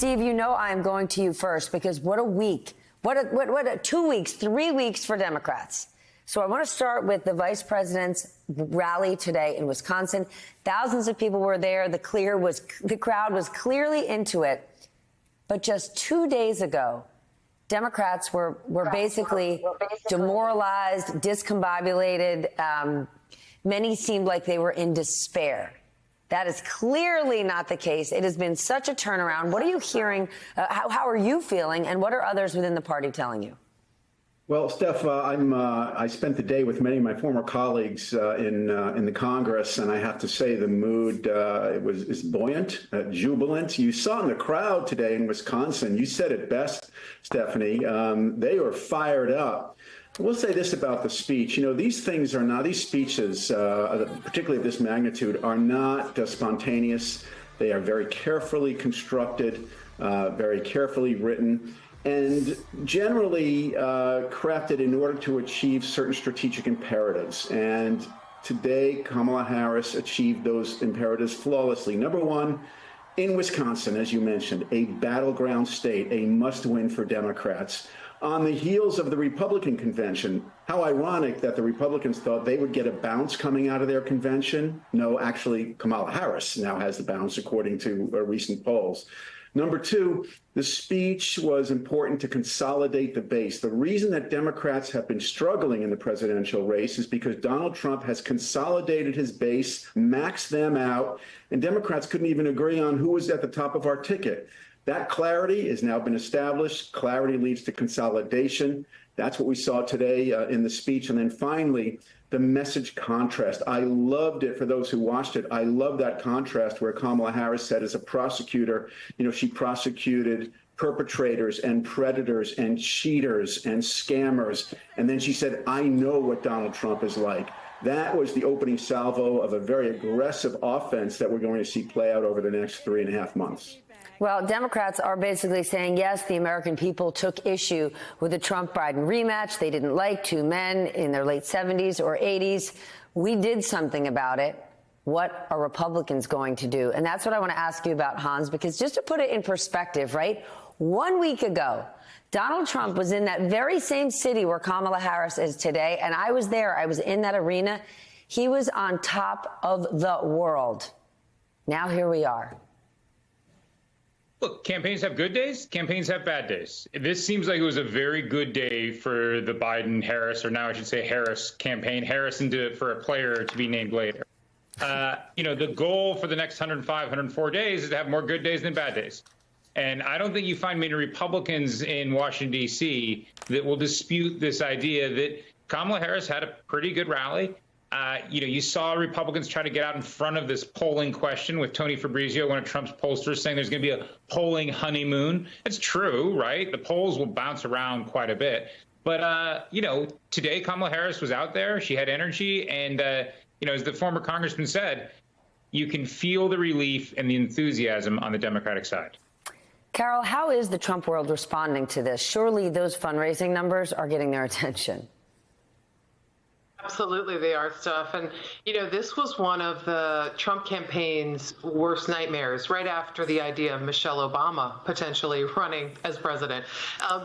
Steve, you know I'm going to you first because what a week. What a 2 weeks, 3 weeks for Democrats. So I want to start with the vice president's rally today in Wisconsin. Thousands of people were there. The crowd was clearly into it. But just 2 days ago, Democrats were basically demoralized, discombobulated. Many seemed like they were in despair. That is clearly not the case. It has been such a turnaround. What are you hearing? How are you feeling? And what are others within the party telling you? Well, Steph, I spent the day with many of my former colleagues in the Congress, and I have to say the mood is buoyant, jubilant. You saw in the crowd today in Wisconsin. You said it best, Stephanie. They were fired up. I will say this about the speech. You know, these speeches, particularly of this magnitude, are not spontaneous. They are very carefully constructed, very carefully written, and generally crafted in order to achieve certain strategic imperatives. And today, Kamala Harris achieved those imperatives flawlessly. Number one, in Wisconsin, as you mentioned, a battleground state, a must-win for Democrats. On the heels of the Republican convention, how ironic that the Republicans thought they would get a bounce coming out of their convention. No, actually, Kamala Harris now has the bounce, according to recent polls. Number two, the speech was important to consolidate the base. The reason that Democrats have been struggling in the presidential race is because Donald Trump has consolidated his base, maxed them out, and Democrats couldn't even agree on who was at the top of our ticket. That clarity has now been established. Clarity leads to consolidation. That's what we saw today in the speech. And then finally, the message contrast. I loved it for those who watched it. I love that contrast where Kamala Harris said as a prosecutor, you know, she prosecuted perpetrators and predators and cheaters and scammers. And then she said, I know what Donald Trump is like. That was the opening salvo of a very aggressive offense that we're going to see play out over the next 3.5 months. Well, Democrats are basically saying, yes, the American people took issue with the Trump-Biden rematch. They didn't like two men in their late 70s or 80s. We did something about it. What are Republicans going to do? And that's what I want to ask you about, Hans, because just to put it in perspective, right? 1 week ago, Donald Trump was in that very same city where Kamala Harris is today, and I was there. I was in that arena. He was on top of the world. Now here we are. Look, campaigns have good days, campaigns have bad days. This seems like it was a very good day for the Biden-Harris, or now I should say Harris campaign, Harris for a player to be named later. You know, the goal for the next 105, 104 days is to have more good days than bad days. And I don't think you find many Republicans in Washington, D.C. that will dispute this idea that Kamala Harris had a pretty good rally. You know, you saw Republicans try to get out in front of this polling question with Tony Fabrizio, one of Trump's pollsters, saying there's going to be a polling honeymoon. It's true, right? The polls will bounce around quite a bit. But, you know, today Kamala Harris was out there. She had energy. And, you know, as the former congressman said, you can feel the relief and the enthusiasm on the Democratic side. Carol, how is the Trump world responding to this? Surely those fundraising numbers are getting their attention. Absolutely, they are, Steph. And, you know, this was one of the Trump campaign's worst nightmares right after the idea of Michelle Obama potentially running as president.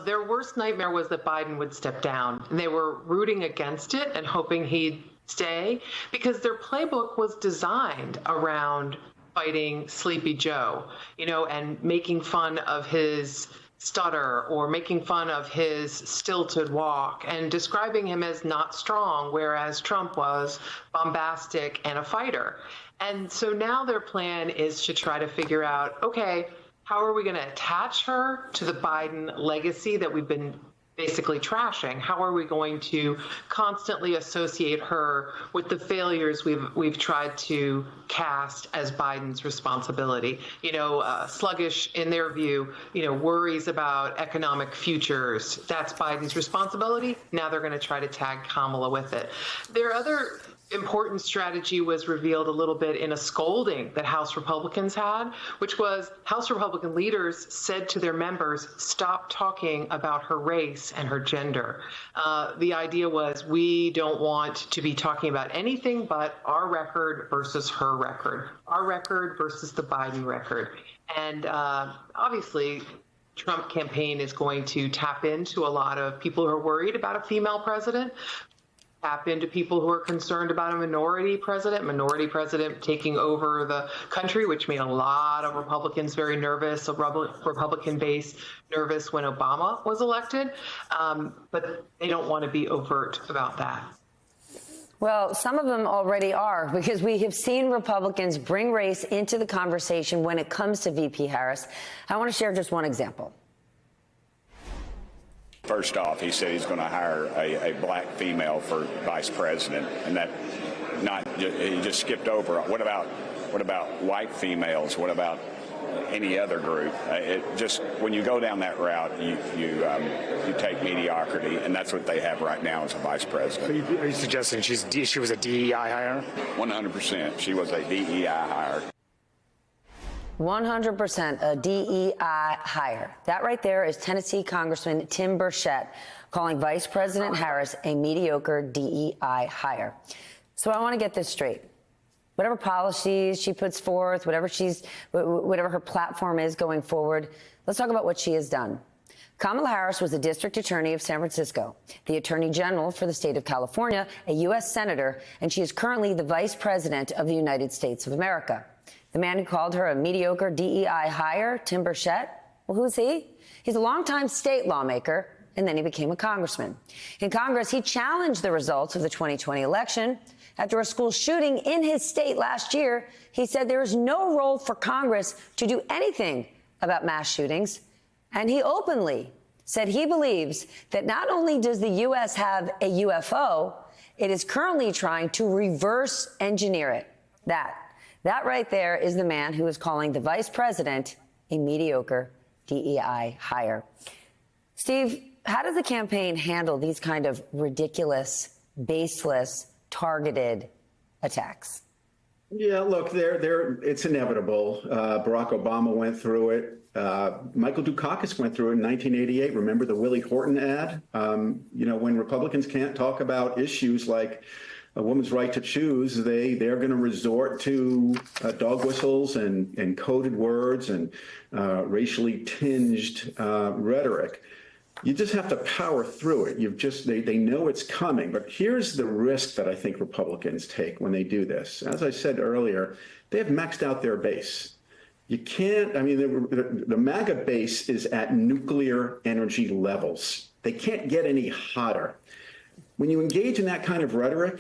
Their worst nightmare was that Biden would step down. And they were rooting against it and hoping he'd stay because their playbook was designed around fighting Sleepy Joe, you know, and making fun of his stutter or making fun of his stilted walk and describing him as not strong, whereas Trump was bombastic and a fighter. And so now their plan is to try to figure out, okay, how are we going to attach her to the Biden legacy that we've been basically trashing? How are we going to constantly associate her with the failures we've tried to cast as Biden's responsibility? You know, sluggish in their view, you know, worries about economic futures. That's Biden's responsibility. Now they're going to try to tag Kamala with it. Their other important strategy was revealed a little bit in a scolding that House Republicans had, which was House Republican leaders said to their members, stop talking about her race and her gender. The idea was we don't want to be talking about anything but our record versus her record, our record versus the Biden record. And obviously, Trump campaign is going to tap into a lot of people who are worried about a female president, tap into people who are concerned about a minority president taking over the country, which made a lot of Republicans very nervous, a Republican base nervous when Obama was elected. But they don't want to be overt about that. Well, some of them already are, because we have seen Republicans bring race into the conversation when it comes to VP Harris. I want to share just one example. First off, he said he's going to hire a black female for vice president, and that he just skipped over. What about white females? What about any other group? It just, when you go down that route, you take mediocrity, and that's what they have right now as a vice president. So are you suggesting she was a DEI hire? 100%. She was a DEI hire. 100% a DEI hire. That right there is Tennessee Congressman Tim Burchett calling Vice President Harris a mediocre DEI hire. So I want to get this straight. Whatever policies she puts forth, whatever her platform is going forward, let's talk about what she has done. Kamala Harris was the district attorney of San Francisco, the attorney general for the state of California, a U.S. senator, and she is currently the vice president of the United States of America. The man who called her a mediocre DEI hire, Tim Burchett, well, who's he? He's a longtime state lawmaker, and then he became a congressman. In Congress, he challenged the results of the 2020 election. After a school shooting in his state last year, he said there is no role for Congress to do anything about mass shootings. And he openly said he believes that not only does the U.S. have a UFO, it is currently trying to reverse engineer it. That right there is the man who is calling the vice president a mediocre DEI hire. Steve, how does the campaign handle these kind of ridiculous, baseless, targeted attacks? Yeah, look, it's inevitable. Barack Obama went through it. Michael Dukakis went through it in 1988. Remember the Willie Horton ad? When Republicans can't talk about issues like a woman's right to choose, they're going to resort to dog whistles and coded words and racially tinged rhetoric. You just have to power through it. They know it's coming. But here's the risk that I think Republicans take when they do this. As I said earlier, they have maxed out their base. You can't, the MAGA base is at nuclear energy levels. They can't get any hotter. When you engage in that kind of rhetoric,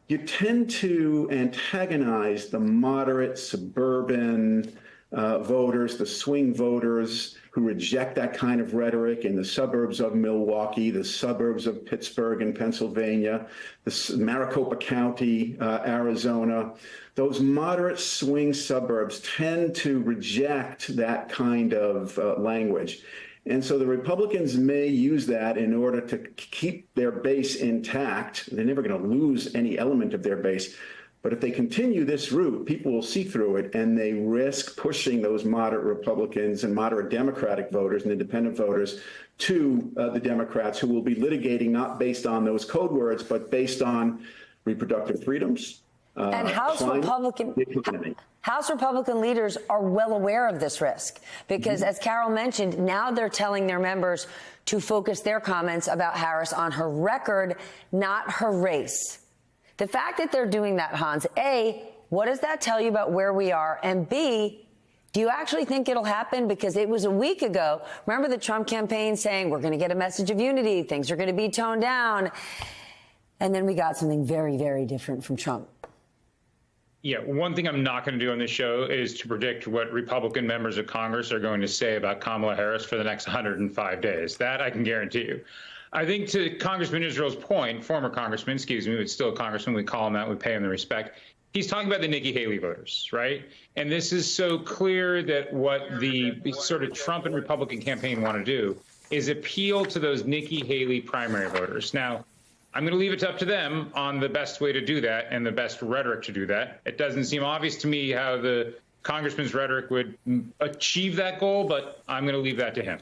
you tend to antagonize the moderate suburban voters, the swing voters who reject that kind of rhetoric in the suburbs of Milwaukee, the suburbs of Pittsburgh and Pennsylvania, the Maricopa County, Arizona. Those moderate swing suburbs tend to reject that kind of language. And so the Republicans may use that in order to keep their base intact. They're never going to lose any element of their base. But if they continue this route, people will see through it, and they risk pushing those moderate Republicans and moderate Democratic voters and independent voters to the Democrats, who will be litigating not based on those code words, but based on reproductive freedoms. And House Republican leaders are well aware of this risk because, as Carol mentioned, now they're telling their members to focus their comments about Harris on her record, not her race. The fact that they're doing that, Hans, A, what does that tell you about where we are? And B, do you actually think it'll happen? Because it was a week ago. Remember the Trump campaign saying we're going to get a message of unity, things are going to be toned down. And then we got something very, very different from Trump. Yeah, one thing I'm not going to do on this show is to predict what Republican members of Congress are going to say about Kamala Harris for the next 105 days. That I can guarantee you. I think to Congressman Israel's point, former congressman, excuse me, but still a congressman, we call him that, we pay him the respect. He's talking about the Nikki Haley voters, right? And this is so clear that what the sort of Trump and Republican campaign want to do is appeal to those Nikki Haley primary voters. Now, I'm going to leave it up to them on the best way to do that and the best rhetoric to do that. It doesn't seem obvious to me how the congressman's rhetoric would achieve that goal, but I'm going to leave that to him.